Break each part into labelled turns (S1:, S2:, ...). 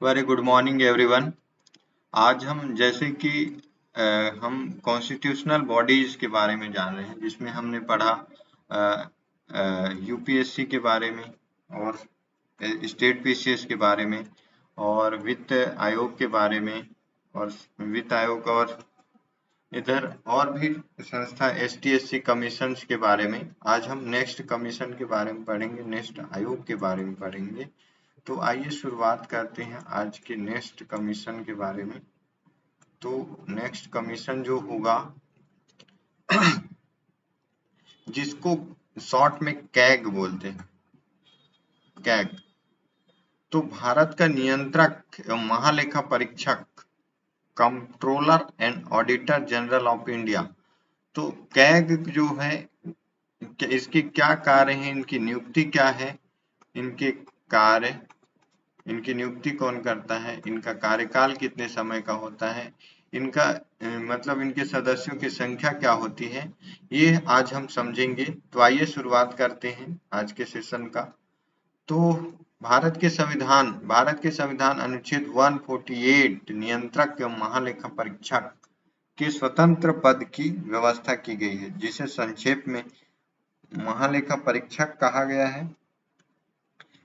S1: Very good morning everyone. आज हम जैसे कि अ, हम कॉन्स्टिट्यूशनल बॉडीज के बारे में जान रहे हैं, जिसमें हमने पढ़ा यूपीएससी के बारे में और स्टेट पीसीएस के बारे में और वित्त आयोग के बारे में और वित्त आयोग और इधर और भी संस्था एसटीएससी कमीशन के बारे में। आज हम नेक्स्ट कमीशन के बारे में पढ़ेंगे, नेक्स्ट आयोग के बारे में पढ़ेंगे। तो आइए शुरुआत करते हैं आज के नेक्स्ट कमीशन के बारे में। तो नेक्स्ट कमीशन जो होगा जिसको शॉर्ट में कैग बोलते हैं, कैग। तो भारत का नियंत्रक एवं महालेखा परीक्षक, controller and auditor general of India. तो कैग जो है, इसके क्या कार्य हैं, इनकी नियुक्ति क्या है, इनके कार्य, इनकी नियुक्ति कौन करता है, इनका कार्यकाल कितने समय का होता है, इनका मतलब इनके सदस्यों की संख्या क्या होती है, ये आज हम समझेंगे। तो आइए शुरुआत करते हैं आज के सेशन का। तो भारत के संविधान अनुच्छेद 148 नियंत्रक एवं महालेखा परीक्षक के स्वतंत्र पद की व्यवस्था की गई है, जिसे संक्षेप में महालेखा परीक्षक कहा गया है।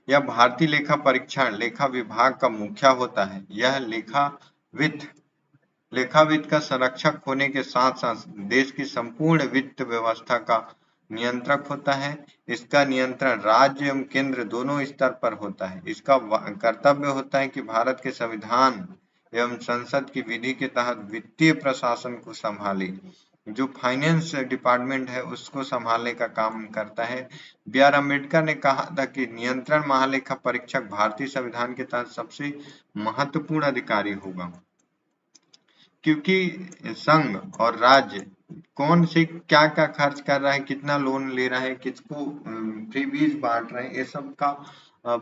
S1: यह भारतीय लेखा परीक्षण लेखा विभाग का मुखिया होता है। यह लेखावित्त का संरक्षक होने के साथ साथ देश की संपूर्ण वित्त व्यवस्था का नियंत्रक होता है। इसका नियंत्रण राज्य एवं केंद्र दोनों स्तर पर होता है। इसका कर्तव्य होता है कि भारत के संविधान एवं संसद की विधि के तहत वित्तीय प्रशासन को संभाले। जो फाइनेंस डिपार्टमेंट है उसको संभालने का काम करता है। बी आर अम्बेडकर ने कहा था कि नियंत्रण महालेखा परीक्षक भारतीय संविधान के तहत सबसे महत्वपूर्ण अधिकारी होगा, क्योंकि संघ और राज्य कौन से क्या क्या खर्च कर रहा है, कितना लोन ले रहा है, किसको फ्रीबीज बांट रहे हैं, ये सब का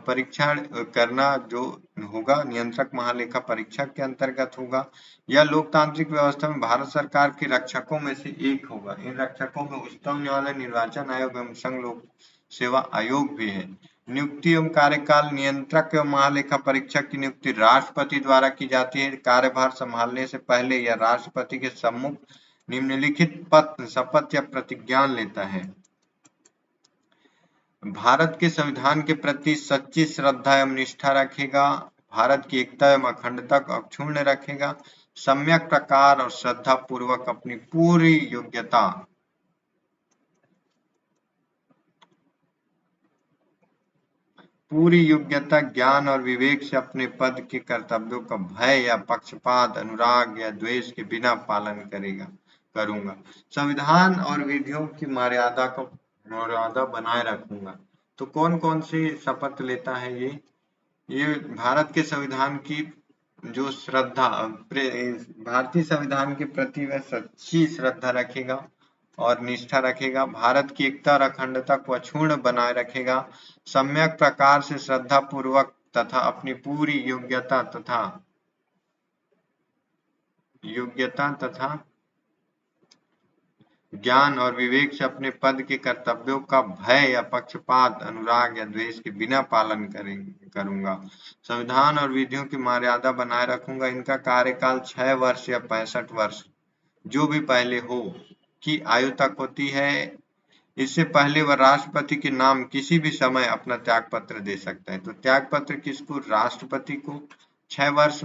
S1: परीक्षण करना जो होगा नियंत्रक महालेखा परीक्षक के अंतर्गत होगा। यह लोकतांत्रिक व्यवस्था में भारत सरकार के रक्षकों में से एक होगा। इन रक्षकों में उच्चतम न्यायालय, निर्वाचन आयोग एवं संघ लोक सेवा आयोग भी है। नियुक्ति एवं कार्यकाल नियंत्रक एवं महालेखा परीक्षक की नियुक्ति राष्ट्रपति द्वारा की जाती है। कार्यभार संभालने से पहले यह राष्ट्रपति के सम्मुख निम्नलिखित पद शपथ या प्रतिज्ञान लेता है। भारत के संविधान के प्रति सच्ची श्रद्धा एवं निष्ठा रखेगा। भारत की एकता एवं अखंडता को अक्षुण्ण रखेगा। सम्यक प्रकार और श्रद्धा पूर्वक अपनी पूरी योग्यता, ज्ञान और विवेक से अपने पद के कर्तव्यों का भय या पक्षपात, अनुराग या द्वेष के बिना पालन करूंगा। संविधान और विधियों की मर्यादा बनाए रखूंगा। तो कौन कौन सी शपथ लेता है ये भारत के संविधान की जो श्रद्धा, भारतीय संविधान के प्रति वह सच्ची श्रद्धा रखेगा और निष्ठा रखेगा। भारत की एकता और अखंडता को अक्षुण्ण बनाए रखेगा। सम्यक प्रकार से श्रद्धा पूर्वक तथा अपनी पूरी योग्यता तथा ज्ञान और विवेक से अपने पद के कर्तव्यों का भय या पक्षपात, अनुराग या द्वेष के बिना पालन करूंगा। संविधान और विधियों की मर्यादा बनाए रखूंगा। इनका कार्यकाल 6 वर्ष या 65 वर्ष जो भी पहले हो की आयु तक होती है। इससे पहले वह राष्ट्रपति के नाम किसी भी समय अपना त्याग पत्र दे सकता है। तो त्याग पत्र किसको? राष्ट्रपति को। 6 वर्ष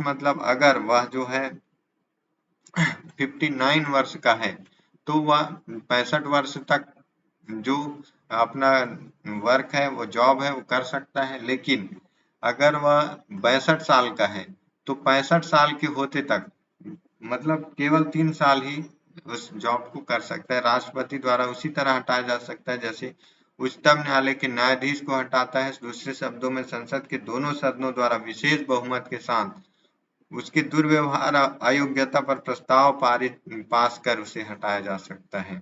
S1: मतलब अगर वह जो है 59 वर्ष का है तो वह 65 वर्ष तक जो अपना वर्क है, वो जॉब है, वो कर सकता है। लेकिन अगर वह 62 साल का है तो 65 साल के होते तक मतलब केवल 3 साल ही उस जॉब को कर सकता है। राष्ट्रपति द्वारा उसी तरह हटाया जा सकता है जैसे उच्चतम न्यायालय के न्यायाधीश को हटाता है। दूसरे शब्दों में संसद के दोनों सदनों द्वारा विशेष बहुमत के साथ उसके दुर्व्यवहार, अयोग्यता पर प्रस्ताव पास कर उसे हटाया जा सकता है।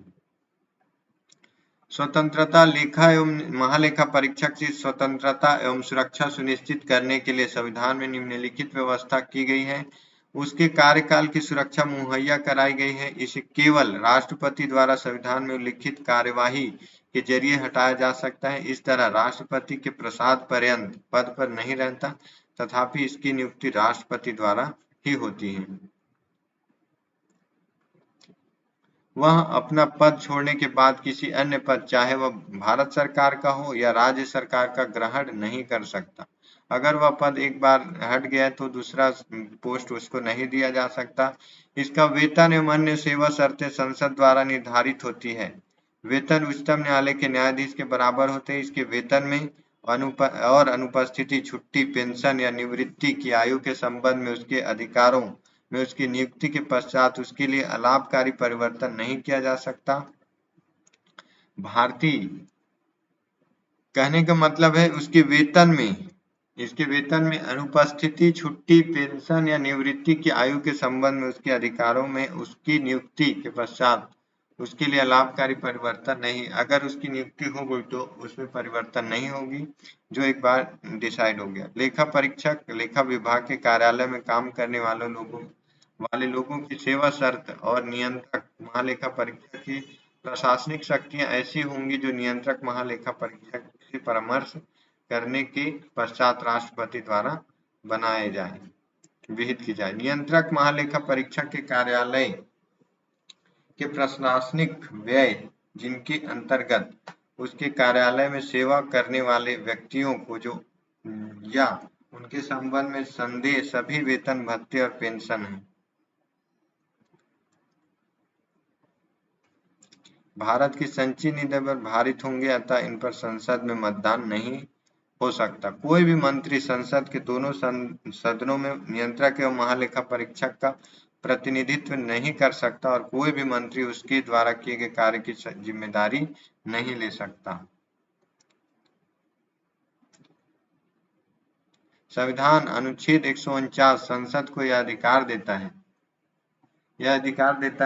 S1: स्वतंत्रता, लेखा एवं महालेखा परीक्षक की स्वतंत्रता एवं सुरक्षा सुनिश्चित करने के लिए संविधान में निम्नलिखित व्यवस्था की गई है। उसके कार्यकाल की सुरक्षा मुहैया कराई गई है। इसे केवल राष्ट्रपति द्वारा संविधान में उल्लिखित कार्यवाही के जरिए हटाया जा सकता है। इस तरह राष्ट्रपति के प्रसाद पर्यंत पद पर नहीं रहता, तथापि इसकी नियुक्ति राष्ट्रपति द्वारा ही होती है। वह अपना पद छोड़ने के बाद किसी अन्य पद, चाहे वह भारत सरकार का हो या राज्य सरकार का, ग्रहण नहीं कर सकता। अगर वह पद एक बार हट गया तो दूसरा पोस्ट उसको नहीं दिया जा सकता। इसका वेतन एवं अन्य सेवा शर्तें संसद द्वारा निर्धारित होती है। वेतन उच्चतम न्यायालय के न्यायाधीश के बराबर होते हैं। इसके वेतन में अनुपस्थिति, छुट्टी, पेंशन या निवृत्ति की आयु के संबंध में उसके अधिकारों में उसकी नियुक्ति के पश्चात उसके लिए अलाभकारी परिवर्तन नहीं किया जा सकता। भारतीय कहने का मतलब है इसके वेतन में अनुपस्थिति, छुट्टी, पेंशन या निवृत्ति की आयु के संबंध में उसके अधिकारों में उसकी नियुक्ति के पश्चात उसके लिए लाभकारी परिवर्तन नहीं। अगर उसकी नियुक्ति हो गई तो उसमें परिवर्तन नहीं होगी, जो एक बार डिसाइड हो गया। लेखा परीक्षक लेखा विभाग के कार्यालय में काम करने वाले लोगों की सेवा शर्त और नियंत्रक महालेखा परीक्षक की प्रशासनिक शक्तियां ऐसी होंगी जो नियंत्रक महालेखा परीक्षक से परामर्श करने के पश्चात राष्ट्रपति द्वारा बनाए जाए विहित की जाए। नियंत्रक महालेखा परीक्षक के कार्यालय के प्रशासनिक व्यय जिनके अंतर्गत उसके कार्यालय में सेवा करने वाले व्यक्तियों को जो या उनके संबंध में संदेह सभी वेतन, भत्ते और पेंशन है। भारत की संचित निधि पर भारित होंगे, अतः इन पर संसद में मतदान नहीं हो सकता। कोई भी मंत्री संसद के दोनों सदनों में नियंत्रक एवं महालेखा परीक्षक का प्रतिनिधित्व नहीं कर सकता और कोई भी मंत्री उसके द्वारा किए गए कार्य की जिम्मेदारी नहीं ले सकता। संविधान अनुच्छेद 149 संसद को यह अधिकार देता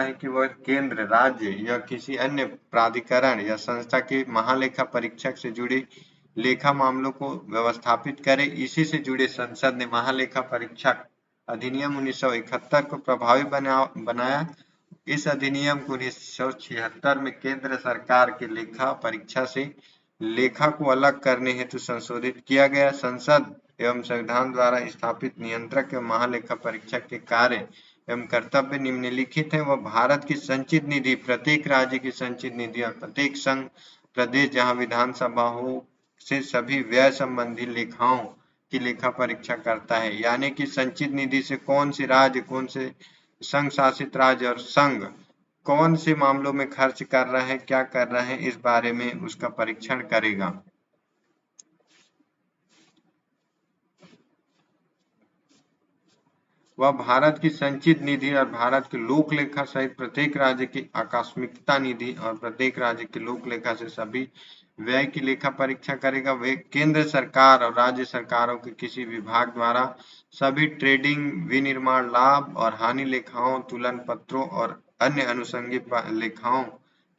S1: है कि वह केंद्र, राज्य या किसी अन्य प्राधिकरण या संस्था के महालेखा परीक्षक से जुड़े लेखा मामलों को व्यवस्थापित करे। इसी से जुड़े संसद ने महालेखा परीक्षक अधिनियम 1971 को प्रभावी बनाया। इस अधिनियम को 1976 में केंद्र सरकार के लेखा परीक्षा से लेखा को अलग करने हेतु संशोधित किया गया। संसद एवं संविधान द्वारा स्थापित नियंत्रक एवं महालेखा परीक्षक के कार्य एवं कर्तव्य निम्नलिखित है। वह भारत की संचित निधि, प्रत्येक राज्य की संचित निधि और प्रत्येक संघ प्रदेश जहां विधानसभा हो से सभी व्यय संबंधी लेखाओं की लेखा परीक्षा करता है। यानी कि संचित निधि से कौन से राज्य, कौन से संघ शासित राज्य और संघ कौन से मामलों में खर्च कर रहा है, क्या कर रहा है, इस बारे में उसका परीक्षण करेगा। वह भारत की संचित निधि और भारत के लोक लेखा सहित प्रत्येक राज्य की आकस्मिकता निधि और प्रत्येक राज्य के लोक लेखा से सभी व्यय की लेखा परीक्षा करेगा। वे केंद्र सरकार और राज्य सरकारों के किसी विभाग द्वारा सभी ट्रेडिंग, विनिर्माण, लाभ और हानि लेखाओं, तुलन पत्रों और अन्य अनुषंगिक लेखाओं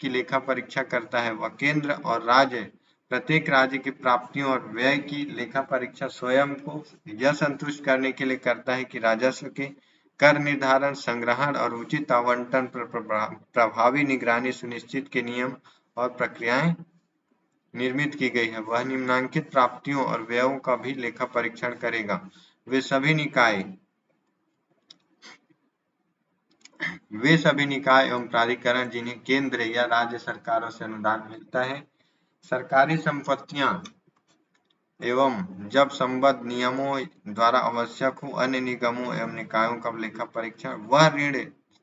S1: की लेखा परीक्षा करता है। वह केंद्र और राज्य प्रत्येक राज्य की प्राप्तियों और व्यय की लेखा परीक्षा स्वयं को यह संतुष्ट करने के लिए करता है कि राजस्व के कर निर्धारण, संग्रहण और उचित आवंटन पर प्रभावी निगरानी सुनिश्चित के नियम और प्रक्रियाएं निर्मित की गई है। वह निम्नांकित प्राप्तियों और व्ययों का भी लेखा परीक्षण करेगा। वे सभी निकाय एवं प्राधिकरण जिन्हें केंद्र या राज्य सरकारों से अनुदान मिलता है, सरकारी संपत्तियां एवं जब संबद्ध नियमों द्वारा आवश्यक हो, अन्य निगमों एवं निकायों का लेखा परीक्षण। वह ऋण,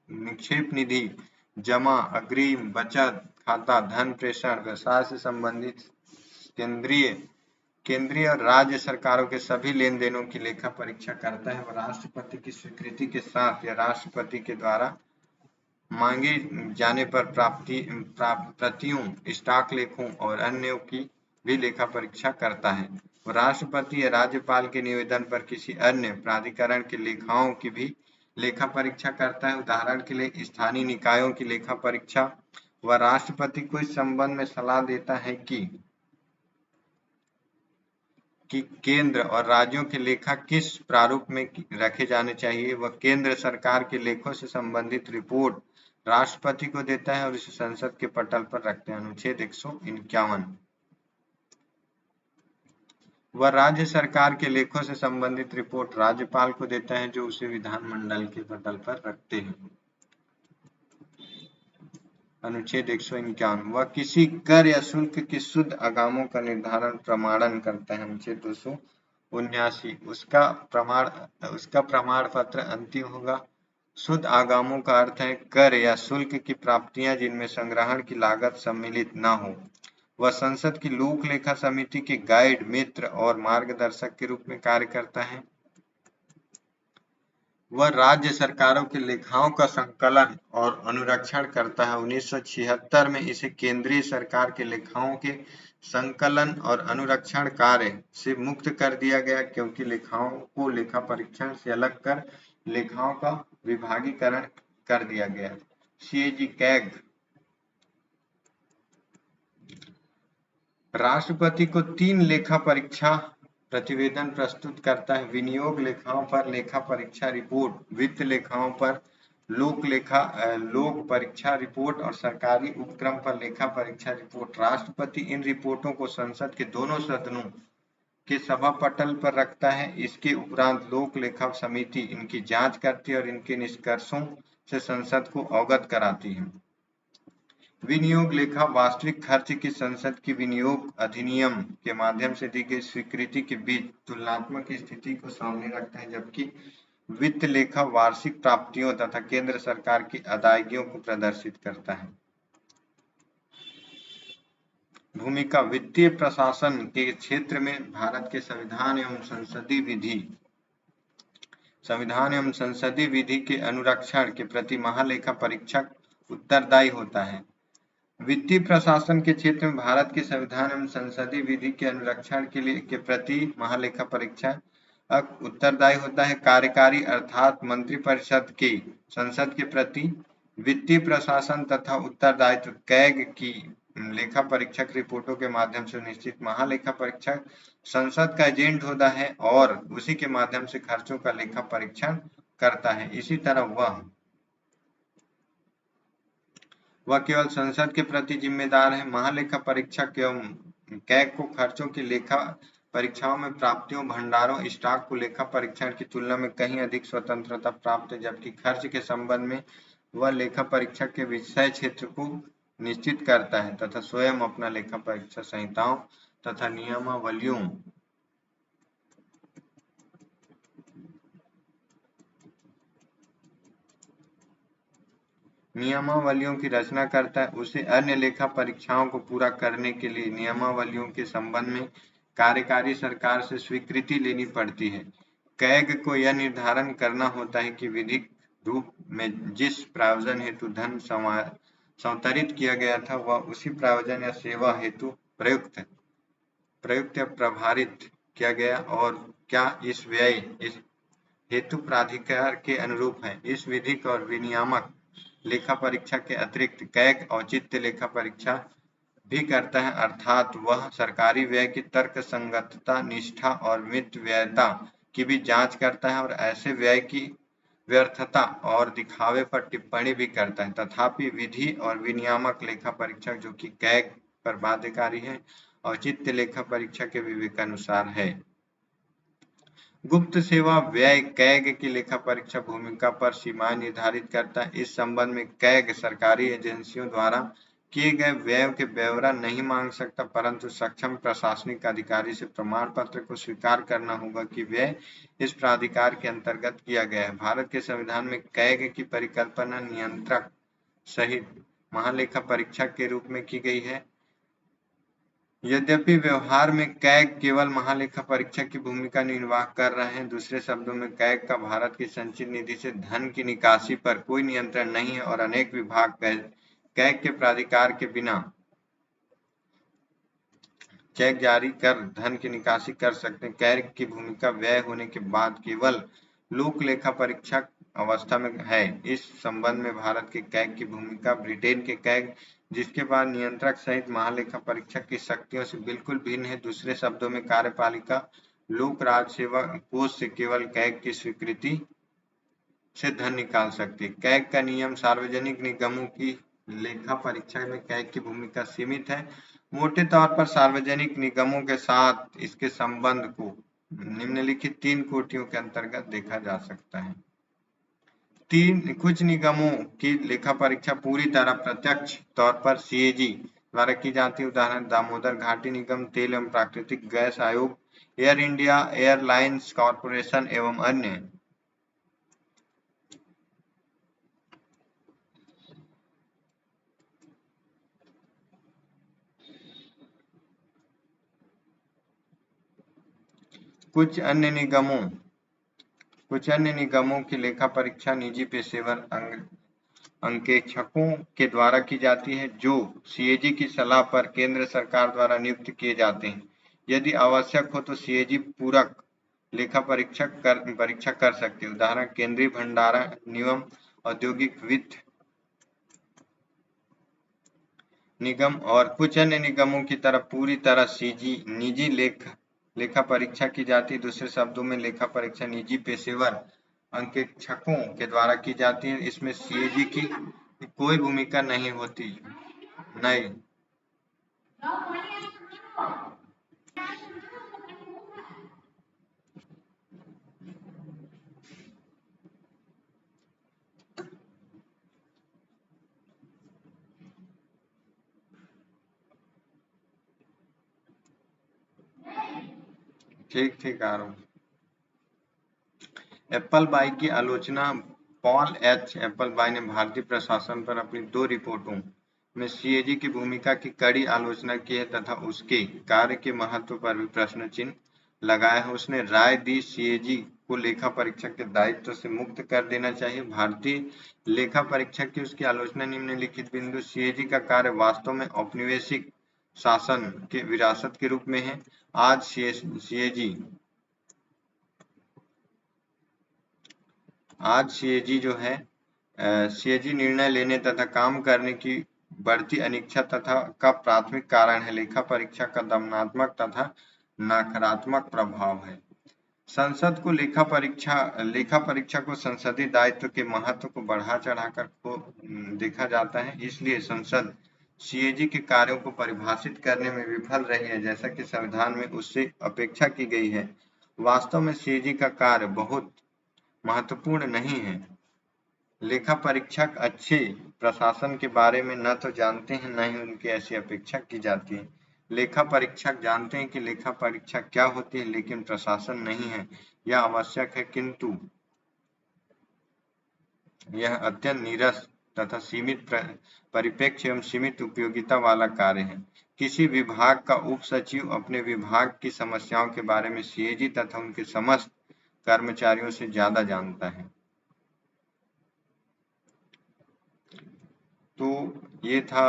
S1: निक्षेप निधि, जमा, अग्रिम, बचत खाता, धन प्रेषण, व्यवसाय से संबंधित केंद्रीय और राज्य सरकारों के सभी लेन देनों की लेखा परीक्षा करता है। वह राष्ट्रपति की स्वीकृति के साथ या राष्ट्रपति के द्वारा मांगे जाने पर प्रतियों, स्टॉक लेखों और अन्यों की भी लेखा परीक्षा करता है। राष्ट्रपति या राज्यपाल के निवेदन पर किसी अन्य प्राधिकरण के लेखाओं की भी लेखा परीक्षा करता है। उदाहरण के लिए स्थानीय निकायों की लेखा परीक्षा। वह राष्ट्रपति को इस संबंध में सलाह देता है कि केंद्र और राज्यों के लेखा किस प्रारूप में रखे जाने चाहिए। वह केंद्र सरकार के लेखों से संबंधित रिपोर्ट राष्ट्रपति को देता है और इसे संसद के पटल पर रखते हैं। अनुच्छेद 151। वह राज्य सरकार के लेखों से संबंधित रिपोर्ट राज्यपाल को देता है जो उसे विधानमंडल के पटल पर रखते हैं। अनुच्छेद 151। वह किसी कर या शुल्क के शुद्ध आगमों का निर्धारण प्रमाणन करता है। अनुच्छेद 279। उसका प्रमाण पत्र अंतिम होगा। शुद्ध आगमों का अर्थ है कर या शुल्क की प्राप्तियां जिनमें संग्रहण की लागत सम्मिलित न हो। वह संसद की लोक लेखा समिति के गाइड, मित्र और मार्गदर्शक के रूप में कार्य करता है। वह राज्य सरकारों के लेखाओं का संकलन और अनुरक्षण करता है। 1976 में इसे केंद्रीय सरकार के लेखाओं के संकलन और अनुरक्षण कार्य से मुक्त कर दिया गया क्योंकि लेखाओं को लेखा परीक्षण से अलग कर लेखाओं का विभागीकरण कर दिया गया। CAG कैग राष्ट्रपति को 3 लेखा परीक्षा प्रतिवेदन प्रस्तुत करता है। विनियोग लेखाओं पर लेखा परीक्षा रिपोर्ट, वित्त लेखाओं पर लोक परीक्षा रिपोर्ट और सरकारी उपक्रम पर लेखा परीक्षा रिपोर्ट। राष्ट्रपति इन रिपोर्टों को संसद के दोनों सदनों के सभा पटल पर रखता है। इसके उपरांत लोक लेखा समिति इनकी जांच करती है और इनके निष्कर्षों से संसद को अवगत कराती है। विनियोग लेखा वास्तविक खर्च की संसद की विनियोग अधिनियम के माध्यम से दी गई स्वीकृति के बीच तुलनात्मक स्थिति को सामने रखता है, जबकि वित्त लेखा वार्षिक प्राप्तियों तथा केंद्र सरकार की अदायगियों को प्रदर्शित करता है। भूमिका वित्तीय प्रशासन के क्षेत्र में भारत के संविधान एवं संसदीय विधि के अनुरक्षण के प्रति महालेखा परीक्षक उत्तरदायी होता है। वित्तीय प्रशासन के क्षेत्र में भारत के संविधान एवं संसदीय विधि के अनुरक्षण के प्रति महालेखा परीक्षक उत्तरदायी होता है। कार्यकारी अर्थात मंत्रिपरिषद के संसद के प्रति वित्तीय प्रशासन तथा उत्तरदायित्व कैग की लेखा परीक्षक रिपोर्टों के माध्यम से निश्चित महालेखा परीक्षक संसद का एजेंट होता है और उसी के माध्यम से खर्चों का लेखा परीक्षण करता है। इसी तरह वह केवल संसद के प्रति जिम्मेदार है। महालेखा परीक्षक एवं कैग को खर्चों की लेखा परीक्षाओं में प्राप्तियों, भंडारों, स्टॉक को लेखा परीक्षण की तुलना में कहीं अधिक स्वतंत्रता प्राप्त है, जबकि खर्च के संबंध में वह लेखा परीक्षक के विषय क्षेत्र को निश्चित करता है तथा स्वयं अपना लेखा परीक्षा संहिताओं तथा नियमावलियों की रचना करता है। उसे अन्य लेखा परीक्षाओं को पूरा करने के लिए नियमावलियों के संबंध में कार्यकारी सरकार से स्वीकृति लेनी पड़ती है। कैग को यह निर्धारण करना होता है कि विधिक रूप में जिस प्रावधान हेतु धन संतरित किया गया था वह उसी प्रावधान या सेवा हेतु प्रयुक्त या प्रभारित किया गया और क्या इस व्यय इस हेतु प्राधिकार के अनुरूप है। इस विधिक और विनियामक लेखा परीक्षा के अतिरिक्त कैग औचित्य लेखा परीक्षा भी करता है, अर्थात वह सरकारी व्यय की तर्क संगतता, निष्ठा और मितव्ययता की भी जांच करता है और ऐसे व्यय की व्यर्थता और दिखावे पर टिप्पणी भी करता है। तथापि विधि और विनियामक लेखा परीक्षक जो कि कैग पर बाध्यकारी है, औचित्य लेखा परीक्षा के विवेकानुसार है। गुप्त सेवा व्यय कैग की लेखा परीक्षा भूमिका पर सीमाएं निर्धारित करता है। इस संबंध में कैग सरकारी एजेंसियों द्वारा किए गए व्ययों के ब्यौरा नहीं मांग सकता, परंतु सक्षम प्रशासनिक अधिकारी से प्रमाण पत्र को स्वीकार करना होगा कि व्यय इस प्राधिकार के अंतर्गत किया गया है। भारत के संविधान में कैग की परिकल्पना नियंत्रक सहित महालेखा परीक्षक के रूप में की गई है। यद्यपि व्यवहार में कैग केवल महालेखा परीक्षक की भूमिका निर्वाह कर रहे हैं। दूसरे शब्दों में कैग का भारत की संचित निधि से धन की निकासी पर कोई नियंत्रण नहीं है और अनेक विभाग कैग के प्राधिकार के बिना चेक जारी कर धन की निकासी कर सकते हैं। कैग की भूमिका व्यय होने के बाद केवल लोक लेखा परीक्षक अवस्था में है। इस संबंध में भारत के कैग की भूमिका ब्रिटेन के कैग जिसके बाद नियंत्रक सहित महालेखा परीक्षक की शक्तियों से बिल्कुल भिन्न है। दूसरे शब्दों में कार्यपालिका लोक राज सेवा कोष से केवल कैग की स्वीकृति से धन निकाल सकती है। कैग का नियम सार्वजनिक निगमों की लेखा परीक्षा में कैग की भूमिका सीमित है। मोटे तौर पर सार्वजनिक निगमों के साथ इसके संबंध को निम्नलिखित 3 कोटियों के अंतर्गत देखा जा सकता है। कुछ निगमों की लेखा परीक्षा पूरी तरह प्रत्यक्ष तौर पर सीएजी द्वारा की जाती है। उदाहरण दामोदर घाटी निगम, तेल एवं प्राकृतिक गैस आयोग, एयर इंडिया एयरलाइंस कॉरपोरेशन एवं अन्य। कुछ अन्य निगमों की लेखा परीक्षा निजी पेशेवर अंकेक्षकों के द्वारा की जाती है, जो सीएजी की सलाह पर केंद्र सरकार द्वारा नियुक्त किए जाते हैं। यदि आवश्यक हो तो सीएजी पूरक लेखा परीक्षा कर सकते हैं। उदाहरण केंद्रीय भंडारण निगम, औद्योगिक वित्त निगम और कुछ अन्य निगमों की तरह पूरी तरह निजी लेखा परीक्षा की जाती है। दूसरे शब्दों में लेखा परीक्षा निजी पेशेवर अंकेक्षकों के द्वारा की जाती है। इसमें सीएजी की कोई भूमिका नहीं होती। नहीं, ठीक आ रहा हूँ। एप्पलबाई की आलोचना पॉल एच एप्पलबाई ने भारतीय प्रशासन पर अपनी 2 रिपोर्टों में सीएजी की भूमिका की कड़ी आलोचना की है तथा उसके कार्य के महत्व पर भी प्रश्न चिन्ह लगाया है। उसने राय दी सीएजी को लेखा परीक्षक के दायित्व से मुक्त कर देना चाहिए। भारतीय लेखा परीक्षक की उसकी आलोचना निम्नलिखित बिंदु सीएजी का कार्य वास्तव में औपनिवेशिक शासन के विरासत के रूप में है। आज सीएजी जो है सीएजी निर्णय लेने तथा काम करने की बढ़ती अनिच्छा तथा का प्राथमिक कारण है। लेखा परीक्षा का दमनात्मक तथा नकारात्मक प्रभाव है। संसद को लेखा परीक्षा को संसदीय दायित्व के महत्व को बढ़ा चढ़ाकर देखा जाता है। इसलिए संसद सीएजी के कार्यों को परिभाषित करने में विफल रही है, जैसा कि संविधान में उससे अपेक्षा की गई है। वास्तव में सीएजी का कार्य बहुत महत्वपूर्ण नहीं है। लेखा परीक्षक अच्छे प्रशासन के बारे में न तो जानते हैं, न ही उनकी ऐसी अपेक्षा की जाती है। लेखा परीक्षक जानते हैं कि लेखा परीक्षा क्या होती है, लेकिन प्रशासन नहीं है। यह आवश्यक है, किंतु यह अत्यंत नीरस तथा सीमित परिप्रेक्ष्य एवं सीमित उपयोगिता वाला कार्य है। किसी विभाग का उप सचिव अपने विभाग की समस्याओं के बारे में सीएजी तथा उनके समस्त कर्मचारियों से ज्यादा जानता है। तो ये था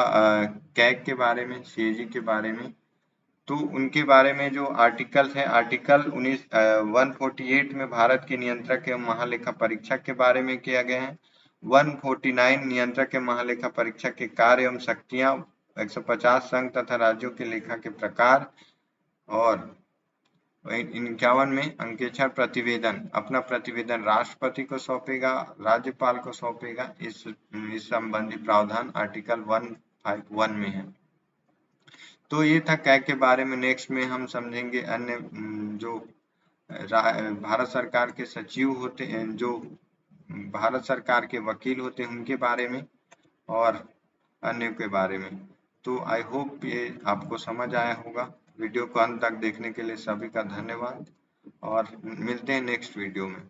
S1: कैग के बारे में, सीएजी के बारे में। तो उनके बारे में जो आर्टिकल्स है, आर्टिकल 148 में भारत के नियंत्रक एवं महालेखा परीक्षक के बारे में किया गया है। 149 नियंत्रक एवं महालेखा परीक्षक के कार्य एवं शक्तियां, 150 संघ तथा राज्यों के लेखा के प्रकार और 51 में अंकेक्षण प्रतिवेदन अपना प्रतिवेदन राष्ट्रपति को सौंपेगा, राज्यपाल को सौंपेगा। इस संबंधी प्रावधान आर्टिकल 151 में है। तो ये था कैग के बारे में। नेक्स्ट में हम समझेंगे अन्य जो भारत सरकार के सचिव होते हैं, जो भारत सरकार के वकील होते हैं, उनके बारे में और अन्य के बारे में। तो आई होप ये आपको समझ आया होगा। वीडियो को अंत तक देखने के लिए सभी का धन्यवाद और मिलते हैं नेक्स्ट वीडियो में।